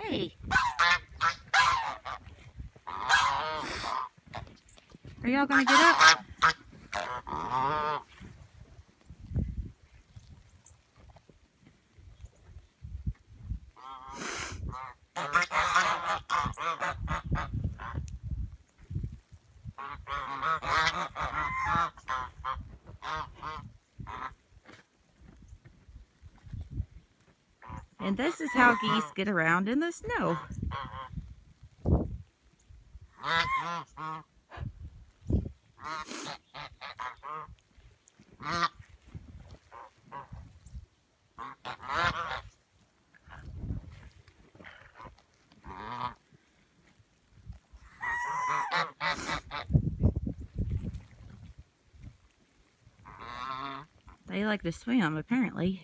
Hey. Are y'all gonna get up? And this is how geese get around in the snow. They like to swim, apparently.